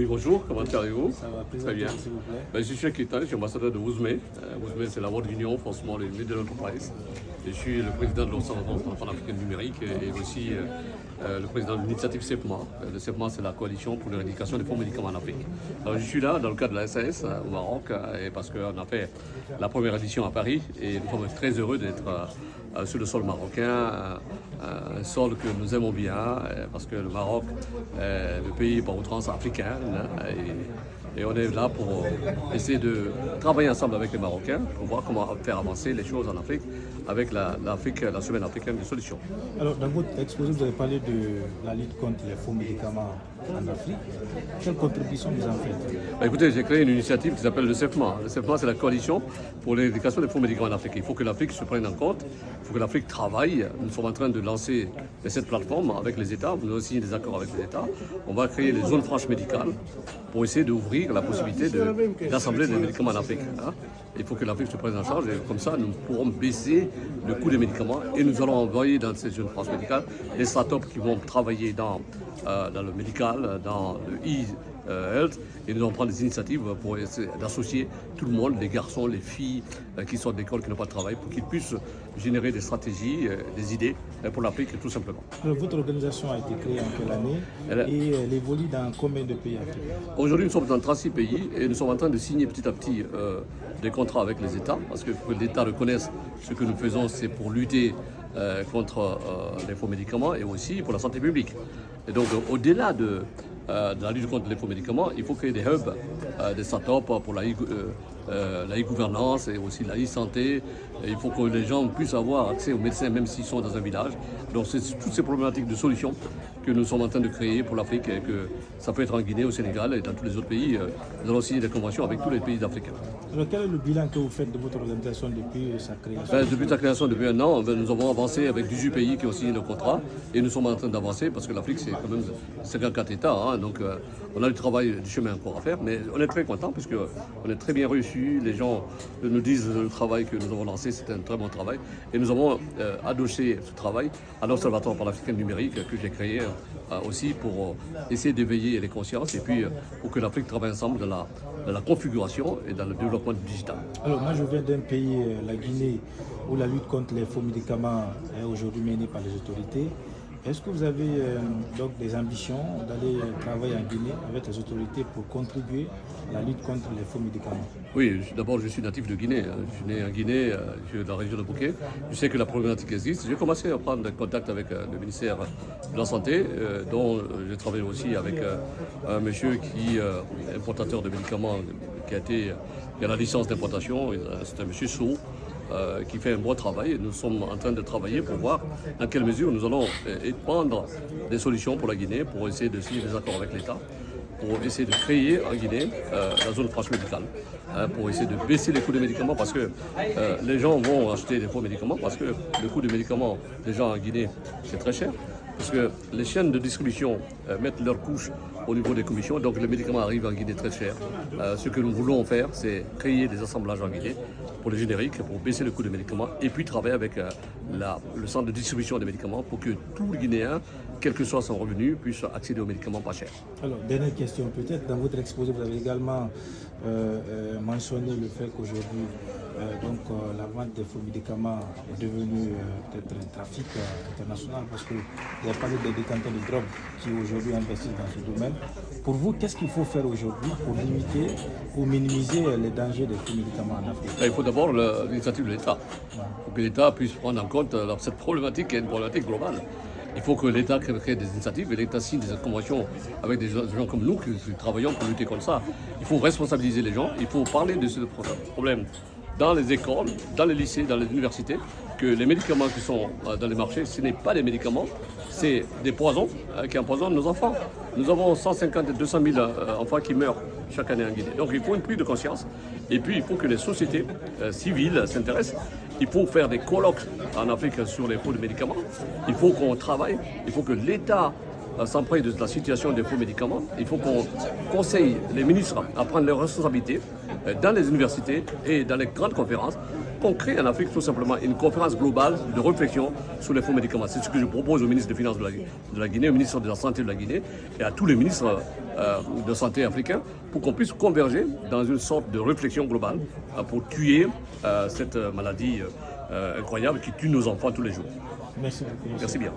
Oui, bonjour, comment allez-vous? Ça va, Très bien. s'il vous plaît. Je suis Ketan, je suis ambassadeur de Ouzmé. Ouzmé, c'est la World Union for Small and Middle Enterprise. Je suis le président de l'Observatoire panafricaine numérique et aussi le président de l'initiative CEPMA. Le CEPMA, c'est la coalition pour l'éradication des faux médicaments en Afrique. Alors, je suis là dans le cadre de la SAS au Maroc et parce qu'on a fait la première édition à Paris et nous sommes très heureux d'être sur le sol marocain, un sol que nous aimons bien parce que le Maroc est le pays par outrance africain et on est là pour essayer de travailler ensemble avec les Marocains pour voir comment faire avancer les choses en Afrique avec la semaine africaine des solutions. Alors, dans votre exposé, vous avez parlé de la lutte contre les faux médicaments en Afrique. Quelle contribution vous en faites? Écoutez, j'ai créé une initiative qui s'appelle le CEPMA. Le CEPMA, c'est la coalition pour l'éradication des faux médicaments en Afrique. Il faut que l'Afrique se prenne en compte, il faut que l'Afrique travaille. Nous sommes en train de lancer cette plateforme avec les États, nous avons signé des accords avec les États. On va créer les zones franches médicales pour essayer d'ouvrir la possibilité d'assembler les médicaments en Afrique. Il faut que l'Afrique se prenne en charge et comme ça, nous pourrons baisser le coût des médicaments et nous allons envoyer dans ces zones franches médicales des startups qui vont travailler dans le médical, dans le e-health, et nous allons prendre des initiatives pour essayer d'associer tout le monde, les garçons, les filles qui sortent d'école, qui n'ont pas de travail, pour qu'ils puissent générer des stratégies, des idées pour l'Afrique, tout simplement. Alors, votre organisation a été créée en quelle année et elle évolue dans combien de pays africains? Aujourd'hui, nous sommes dans 36 pays et nous sommes en train de signer petit à petit des contrats avec les États, parce que l'État reconnaisse ce que nous faisons, c'est pour lutter contre les faux médicaments et aussi pour la santé publique. Et donc, au-delà de la lutte contre les faux médicaments, il faut créer des hubs, des startups pour la e-gouvernance et aussi la e-santé. Il faut que les gens puissent avoir accès aux médecins même s'ils sont dans un village. Donc c'est toutes ces problématiques de solutions que nous sommes en train de créer pour l'Afrique et que ça peut être en Guinée, au Sénégal et dans tous les autres pays. Nous allons signer des conventions avec tous les pays africains. Alors quel est le bilan que vous faites de votre organisation depuis sa création? Depuis sa création, depuis un an, nous avons avancé avec 18 pays qui ont signé le contrat et nous sommes en train d'avancer parce que l'Afrique c'est quand même 54 États. Donc on a du travail, du chemin encore à faire, mais on est très contents puisque on est très bien reçus. Les gens nous disent le travail que nous avons lancé, c'est un très bon travail. Et nous avons adossé ce travail à l'Observatoire panafricain numérique que j'ai créé aussi pour essayer d'éveiller les consciences et puis pour que l'Afrique travaille ensemble dans la configuration et dans le développement du digital. Alors moi je viens d'un pays, la Guinée, où la lutte contre les faux médicaments est aujourd'hui menée par les autorités. Est-ce que vous avez donc des ambitions d'aller travailler en Guinée avec les autorités pour contribuer à la lutte contre les faux médicaments? Oui, d'abord je suis natif de Guinée. Je suis né en Guinée, je suis dans la région de Bouquet. Je sais que la problématique existe. J'ai commencé à prendre contact avec le ministère de la Santé, dont j'ai travaillé aussi avec un monsieur qui est importateur de médicaments, qui a la licence d'importation. C'est un monsieur Sow. Qui fait un bon travail et nous sommes en train de travailler pour voir dans quelle mesure nous allons prendre des solutions pour la Guinée, pour essayer de signer des accords avec l'État, pour essayer de créer en Guinée la zone franche médicale, pour essayer de baisser les coûts des médicaments parce que les gens vont acheter des faux médicaments parce que le coût des médicaments déjà en Guinée c'est très cher. Parce que les chaînes de distribution mettent leurs couches au niveau des commissions, donc les médicaments arrivent en Guinée très cher. Ce que nous voulons faire, c'est créer des assemblages en Guinée pour les génériques, pour baisser le coût des médicaments, et puis travailler avec le centre de distribution des médicaments pour que tout le Guinéen, quel que soit son revenu, puisse accéder aux médicaments pas chers. Alors, dernière question peut-être, dans votre exposé, vous avez également mentionné le fait qu'aujourd'hui, la vente des faux médicaments est devenue peut-être un trafic international parce qu'il y a pas des détenteurs de drogue qui aujourd'hui investissent dans ce domaine. Pour vous, qu'est-ce qu'il faut faire aujourd'hui pour limiter ou minimiser les dangers des faux médicaments en Afrique? Il faut d'abord l'initiative de l'État, pour que l'État puisse prendre en compte cette problématique qui est une problématique globale. Il faut que l'État crée des initiatives et l'État signe des conventions avec des gens comme nous qui travaillons pour lutter contre ça. Il faut responsabiliser les gens, il faut parler de ce problème dans les écoles, dans les lycées, dans les universités, que les médicaments qui sont dans les marchés, ce n'est pas des médicaments, c'est des poisons qui empoisonnent nos enfants. Nous avons 150 et 200 000 enfants qui meurent chaque année en Guinée. Donc il faut une prise de conscience et puis il faut que les sociétés civiles s'intéressent. Il faut faire des colloques en Afrique sur les faux de médicaments. Il faut qu'on travaille, il faut que l'État s'empruntent de la situation des faux médicaments. Il faut qu'on conseille les ministres à prendre leurs responsabilités dans les universités et dans les grandes conférences qu'on crée en Afrique tout simplement une conférence globale de réflexion sur les faux médicaments. C'est ce que je propose au ministre des Finances de la Guinée, au ministre de la Santé de la Guinée et à tous les ministres de santé africains pour qu'on puisse converger dans une sorte de réflexion globale pour tuer cette maladie incroyable qui tue nos enfants tous les jours. Merci beaucoup. Merci bien.